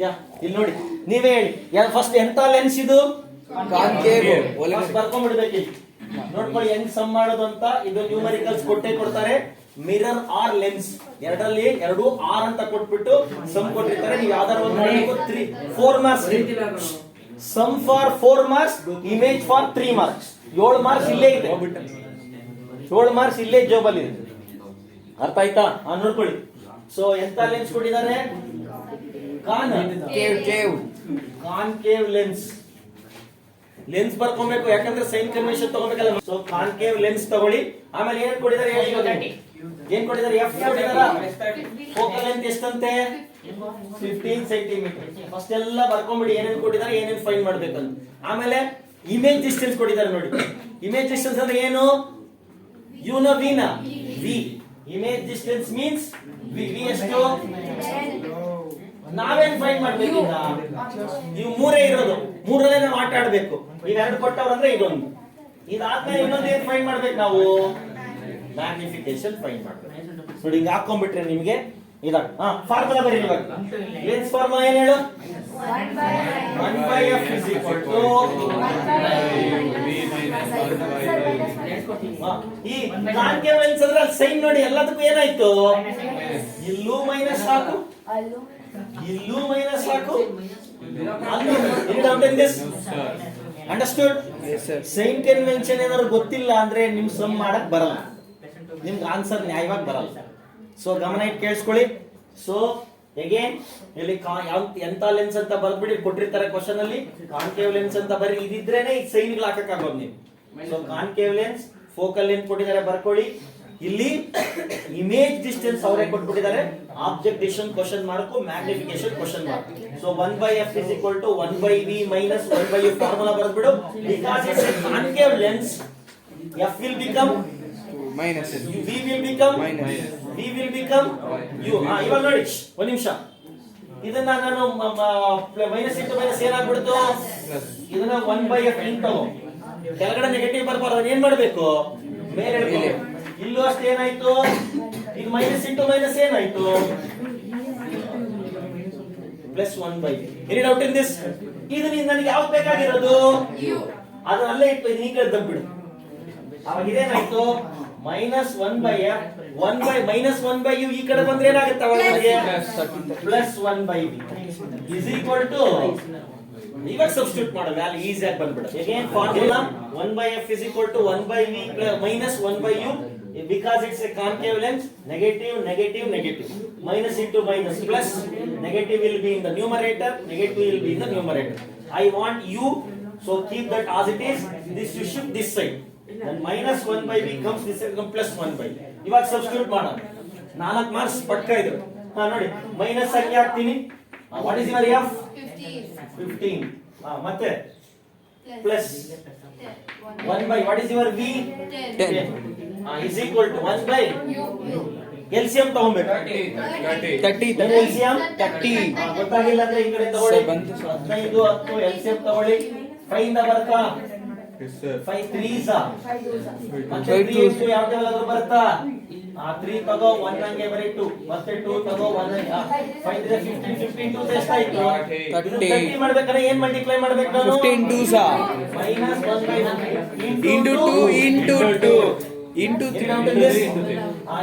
ಯಾ ಇಲ್ಲಿ ನೋಡಿ ನೀವೇ ಹೇಳಿ ಫಸ್ಟ್ ಎಂತ ಲೆನ್ಸ್ ಇದು ಕಾನ್ಕೇವ್ ಬರ್ಕೊಂಡ್ಬಿಡ್ಬೇಕು ನೋಡ್ಕೊಳ್ಳಿ ಹೆಂಗ್ ಸಮ್ ಮಾಡೋದು ಅಂತ. ಇದು ನ್ಯೂಮರಿಕಲ್ಸ್ ಕೊಟ್ಟೆ ಕೊಡ್ತಾರೆ. ಮಿರರ್ ಆರ್ ಲೆನ್ಸ್ ಎರಡರಲ್ಲಿ 2 ಆರ್ ಅಂತ ಕೊಟ್ಬಿಟ್ಟು ಸಮ್ ಕೊಟ್ಟಿರ್ತಾರೆ. ನೀವು ಯಾವ್ದಾರು ಒಂದು ಮಾಡಬೇಕು. 4 marks sum for 4 marks, image for 3 marks. 7 marks ಇಲ್ಲೇ ಇದೆ, 7 ಮಾರ್ಕ್ಸ್ ಇಲ್ಲೇ ಜಾಬ್ ಅಲ್ಲಿ ಇದೆ. ಅರ್ಥ ಆಯ್ತಾ? ನೋಡ್ಕೊಳ್ಳಿ. ಸೊ ಎಂತ ಲೆನ್ಸ್ ಕೊಟ್ಟಿದ್ದಾರೆ? Concave lens. ಲೆನ್ಸ್ ಬರ್ಕೊಬೇಕು, ಯಾಕಂದ್ರೆ ಸೈನ್ ಕನ್ವೆನ್ಷನ್ ತಗೋಬೇಕಲ್ಲ. ಸೊ ಕಾನ್ಕೇವ್ ಲೆನ್ಸ್ ತಗೊಳ್ಳಿ. ಆಮೇಲೆ ಏನ್ ಕೊಟ್ಟಿದ್ದಾರೆ ಹೇಳಿ? ಏನ್ ಕೊಟ್ಟಿದ್ದಾರೆ? ಎಫ್ ಕೊಟ್ಟಿದಾರ. ಫೋಕಲ್ ಲೆಂತ್ ಎಷ್ಟಂತೆ? 15 ಸೆಂಟಿಮೀಟರ್. ಫಸ್ಟ್ ಎಲ್ಲ ಬರ್ಕೊಂಡ್ಬಿಡಿ ಏನೇನ್ ಕೊಟ್ಟಿದ್ದಾರೆ, ಏನೇನ್ ಫೈಂಡ್ ಮಾಡ್ಬೇಕಂತ. ಆಮೇಲೆ ಇಮೇಜ್ ಡಿಸ್ಟೆನ್ಸ್ ಕೊಟ್ಟಿದ್ದಾರೆ ನೋಡಿ. ಇಮೇಜ್ ಡಿಸ್ಟೆನ್ಸ್ ಅಂದ್ರೆ ಏನು? ಯುನ ವಿನ v. Image distance means v ಎಷ್ಟು? ನಾವೇನ್ ಫೈಂಡ್ ಮಾಡ್ಬೇಕು? ನೀವು 3 ಇರೋದು, 3ರಲ್ಲೇ ನಾವು ಆಟ ಆಡ್ಬೇಕು. ಈಗ 2 ಕೊಟ್ಟವ್ರಂದ್ರೆ ಇದೊಂದು, ಇದಾದ್ಮೇಲೆ ಇನ್ನೊಂದು ಏನ್ ಫೈಂಡ್ ಮಾಡ್ಬೇಕು ನಾವು? ಮ್ಯಾಗ್ನಿಫಿಕೇಶನ್ ಫೈಂಡ್ ಮಾಡ್ಬೇಕು. ನೋಡಿ ಹಿಂಗ್ ಹಾಕೊಂಡ್ಬಿಟ್ರೆ ನಿಮ್ಗೆ ಇದಾಗ ಫಾರ್ಮುಲಾ ಬರೀ. ಇವಾಗ ಲೆನ್ಸ್ ಫಾರ್ಮುಲಾ ಏನ್ ಹೇಳು? 1/f is equal to ಈ ಕಾನ್ಕೇವ್ ಲೆನ್ಸ್ ಅಂದ್ರೆ ಸೈನ್ ನೋಡಿ ಎಲ್ಲದಕ್ಕೂ ಏನಾಯ್ತು? ಇಲ್ಲೂ ಮೈನಸ್ ಹಾಕು, ಇಲ್ಲೂ ಮೈನಸ್ ಹಾಕು, ಅಂಡರ್ಸ್ಟೂಡ್? ಸೈನ್ ಕನ್ವೆನ್ಷನ್ ಏನಾದ್ರು ಗೊತ್ತಿಲ್ಲ ಅಂದ್ರೆ ನಿಮ್ ಸಮ್ ಮಾಡಕ್ ಬರಲ್ಲ, ನಿಮ್ಗೆ ಆನ್ಸರ್ ನ್ಯಾಯವಾಗಿ ಬರಲ್ಲ. ಸೊ ಗಮನ ಇಟ್ಟು ಕೇಳಿಸ್ಕೊಳ್ಳಿ. ಸೊ ಅಗೇನ್ ಇಲ್ಲಿ ಎಂತ ಲೆನ್ಸ್ ಅಂತ ಬರ್ಬಿಡಿ ಕೊಟ್ಟಿರ್ತಾರೆ ಕ್ವಶನ್ ಅಲ್ಲಿ. ಕಾನ್ಕೇವ್ ಲೆನ್ಸ್ ಅಂತ ಬರೀ ಇದಿದ್ರೇನೆ ಈ ಸೈನ್ ಗಳು ಹಾಕಕ್ ಆಗೋದು ನೀವು. So concave lens, focal length ಕೊಟ್ಟಿದ್ದಾರೆ ಬರ್ಕೊಳ್ಳಿ. ಇಲ್ಲಿ ಇಮೇಜ್ ಡಿಸ್ಟೆನ್ಸ್ ಅವರೇ ಕೊಟ್ಬಿಟ್ಟಿದ್ದಾರೆ. Object distance question mark, magnification question mark. So 1/f is equal to 1/v minus 1/u formula ಬರೆದ್ಬಿಡು. Because it's a concave lens, f will become minus, v will become minus, v will become u. ಇವಾಗ ನೋಡಿ ಒಂದು ನಿಮಿಷ, ಇದನ್ನ ನಾನು minus into minus ಏನಾಗ್ಬಿಡ್ತು? ಇದನ್ನ 1/f into ತಗೋ, ಕೆಳಗಡೆ ನೆಗೆಟಿವ್ ಬರ್ಬಾರ್ದು. ಏನ್ ಮಾಡ್ಬೇಕು? ಮೇಲೆ ಇಡ್ಬೇಕು. ಇಲ್ಲೂ ಅಷ್ಟೇ ಏನಾಯ್ತು? ಇದು ಮೈನಸ್ ಇಂಟು ಮೈನಸ್ ಏನಾಯ್ತು? Plus 1/v. Any doubt in this? ಇದು ನನಗೆ ಯಾವ್ದು ಬೇಕಾಗಿರೋದು? ಅದು ಅಲ್ಲೇ ಇಟ್ಟು ಇದು ಈ ಕಡೆ ದಬ್ಬಿಡು. ಅವಾಗ ಇದೇನಾಯ್ತು? ಮೈನಸ್ 1/f, ಮೈನಸ್ 1/u ಈ ಕಡೆ ಬಂದ್ರೆ ಏನಾಗುತ್ತೆ? ಅವಾಗ ನನಗೆ plus 1/v is equal to, ಇವಾಗ ಸಬ್ಸ್ಟಿಟ್ಯೂಟ್ ಮಾಡೋ ವ್ಯಾಲ್ಯೂ ಈಸಿಯಾಗಿ ಬಂದ್ಬಿಡುತ್ತೆ. Again formula 1/f is equal to 1/v minus 1/u. Because it's a concave lens, negative, negative, negative. Minus into minus plus, negative will be in the numerator, negative will be in the numerator. I want u, so keep that as it is. This you shift this side. Then minus 1/v comes this side, comes plus 1/v. ಇವಾಗ substitute ಮಾಡೋಣ. 4 marks ಪಕ್ಕ ಇದು. ನೋಡಿ minus ಆಗಿ ಹಾಕ್ತೀನಿ. What is your f? 15. ಮತ್ತೆ plus 1/, what is your v? 10. Is equal to 1/, LCM ತಗೊಬೇಕು. 30. LCM 30. ಗೊತ್ತಾಗಿಲ್ಲ ಅಂದ್ರೆ ಈ ಕಡೆ ತಗೊಳ್ಳಿ. 15 10 LCM ತಗೊಳ್ಳಿ. 5 ಇಂದ ಬರ್ತಾ 5 3s ಮತ್ತೆ 3 into ಯಾವ್ದೆಲ್ಲ ಬರ್ತಾ 3 ತಗೋ 1 ಹಂಗೆ ಬರೀ 2 ಮತ್ತೆ 2 ತಗೋ 1 5 3 15 15 2 ಎಷ್ಟಾಯ್ತು? 30 ಮಾಡ್ಬೇಕಾದ್ರೆ ಏನ್ ಮಲ್ಟಿಪ್ಲೈ ಮಾಡ್ಬೇಕು ನಾನು? 15 2s minus 1/9 into 2 into 2 into 3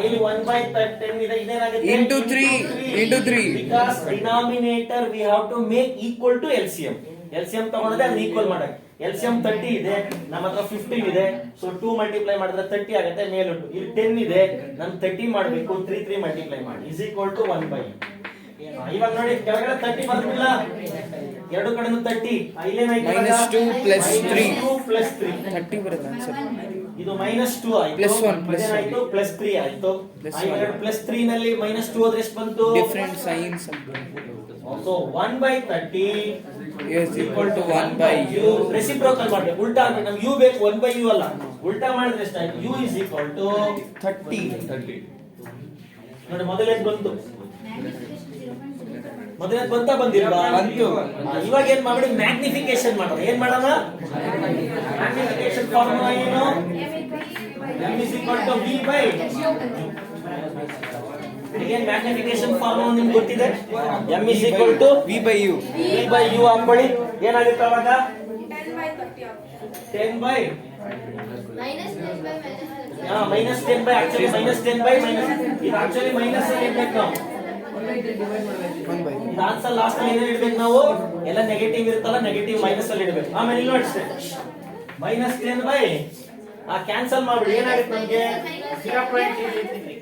ಇಲ್ಲಿ 1/10 ಇದೆ. ಇದೇನಾಗುತ್ತೆ? into 3 into 3. Because denominator we have to make equal to LCM. LCM ತಗೊಂಡ್ರೆ ಅದನ್ನ ಈಕ್ವಲ್ ಮಾಡಕ್ಕೆ. LCM 30 ಇದೆ, ನಮ್ಮ ಹತ್ರ 15 ಇದೆ. ಸೊ 2 ಮಲ್ಟಿಪ್ಲೈ ಮಾಡಿದ್ರೆ 30 ಆಗುತ್ತೆ ಮೇಲುಂಟು. ಇಲ್ಲಿ 10 ಇದೆ, ನಾನು 30 ಮಾಡಬೇಕು. 3 ಮಲ್ಟಿಪ್ಲೈ ಮಾಡಿ is equal to 1/. ಇವಾಗ ನೋಡಿ ಕೆಳಗಡೆ 30 ಬರ್ತಿಲ್ಲ, ಎರಡು ಕಡೆನೂ 30. ಇಲ್ಲೇನಾಯ್ತು? -2 plus 3 2 plus 3 30 ಬರುತ್ತೆ ಆನ್ಸರ್. ಇದು -2 ಆಯ್ತು, ಪ್ಲಸ್ 1 ಪ್ಲಸ್ ಆಯ್ತು, +3 ಆಯ್ತು. +3 ನಲ್ಲಿ -2 ಹೋದ್ರೆ ಎಷ್ಟು ಬಂತು? Different science. So 1/30 is equal to 1/u. Reciprocal ಮಾಡಬೇಕು, ಉಲ್ಟಾ ಅಂದ್ರೆ ನಮ್ಗೆ u ಬೇಕು, 1/u ಅಲ್ಲ. ಉಲ್ಟಾ ಮಾಡಿದ್ರೆ ಎಷ್ಟಾಯ್ತು? u is equal to 30. ನೋಡಿ ಮೊದಲೇದು ಬಂತು, ಮೊದಲೇದು ಬಂದಿಲ್ವಾ? ಬಂತು. ಇವಾಗ ಏನ್ ಮಾಡಿ ಮ್ಯಾಗ್ನಿಫಿಕೇಶನ್ ಮಾಡೋಣ. ಏನ್ ಮಾಡೋಣ? ಮ್ಯಾಗ್ನಿಫಿಕೇಶನ್ ಫಾರ್ಮುಲಾ ಏನು? m is equal to v by again magnification formula ನಿಮ್ಗೆ ಗೊತ್ತಿದೆ m is equal to V by U. v by u ಹಾಕೊಳ್ಳಿ ಏನಾಗುತ್ತೆ ಅವಾಗ 10 by 30 ಆಗುತ್ತೆ. 10 by minus 10 by actually minus 10 by minus ಇದು actually minus ಅಲ್ಲಿ ಇಡ್ಬೇಕು ನಾವು 1 by. ಇದು ಆನ್ಸರ್ ಲಾಸ್ಟ್ ಅಲ್ಲಿ ಏನೇನು ಇಡ್ಬೇಕು ನಾವು ಎಲ್ಲ ನೆಗೆಟಿವ್ ಇರುತ್ತಲ್ಲ ನೆಗೆಟಿವ್ ಮೈನಸ್ ಅಲ್ಲಿ ಇಡಬೇಕು ಆಮೇಲೆ ಇಲ್ಲಿ ನೋಡಿ ಮೈನಸ್ 10 by ಕ್ಯಾನ್ಸಲ್ ಮಾಡ್ಬಿಡಿ ಏನಾಗುತ್ತೆ ನಮಗೆ 0.3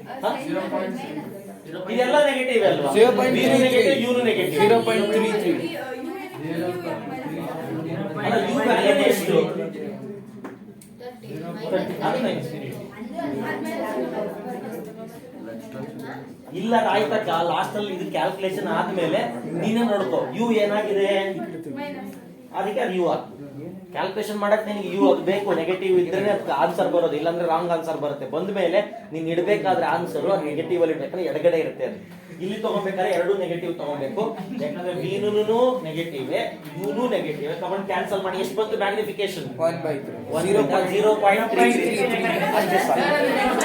ಇದೆಲ್ಲ ನೆಗೆಟಿವ್ ಅಲ್ವಾ 0.33. Negative u negative 0.33. ಅಲ್ಲ ಯು ವ್ಯಾಲ್ಯೂ ಎಷ್ಟು ಅದು minus. ಇಲ್ಲ ಆಯ್ತಕ್ಕ ಲಾಸ್ಟ್ ಅಲ್ಲಿ ಇದು ಕ್ಯಾಲ್ಕುಲೇಷನ್ ಆದ್ಮೇಲೆ ನೀನೇ ನೋಡ್ಕೋ ಯು ಏನಾಗಿದೆ ಅದಕ್ಕೆ ಅದು ಯು ಆಗ ಕ್ಯಾಲ್ಕುಲೇಷನ್ ಮಾಡಕ್ ನಿನಗೆ ಯು ಅದು ಬೇಕು ನೆಗೆಟಿವ್ ಇದ್ರೆ ಅದಕ್ಕೆ ಆನ್ಸರ್ ಬರೋದು ಇಲ್ಲಾಂದ್ರೆ ರಾಂಗ್ ಆನ್ಸರ್ ಬರುತ್ತೆ ಬಂದ ಮೇಲೆ ನೀನ್ ಇಡಬೇಕಾದ್ರೆ ಆನ್ಸರ್ ಅದು ನೆಗೆಟಿವ್ ಅಲ್ಲಿ ಇಡ್ಬೇಕಾದ್ರೆ ಎಡಗಡೆ ಇರುತ್ತೆ ಅದು ಇಲ್ಲಿ ತಗೋಬೇಕಾದ್ರೆ ಎರಡು ನೆಗೆಟಿವ್ ತಗೋಬೇಕು ಯಾಕಂದ್ರೆ ವಿನೂ ನೆಗೆಟಿವ್ ಯುನು ನೆಗೆಟಿವ್ ಕಮೆಂಟ್ ಕ್ಯಾನ್ಸಲ್ ಮಾಡಿ ಎಷ್ಟು ಬಂತು ಮ್ಯಾಗ್ನಿಫಿಕೇಶನ್ 1 by 3. 0.33 ಅಷ್ಟೇ ಸಾಕು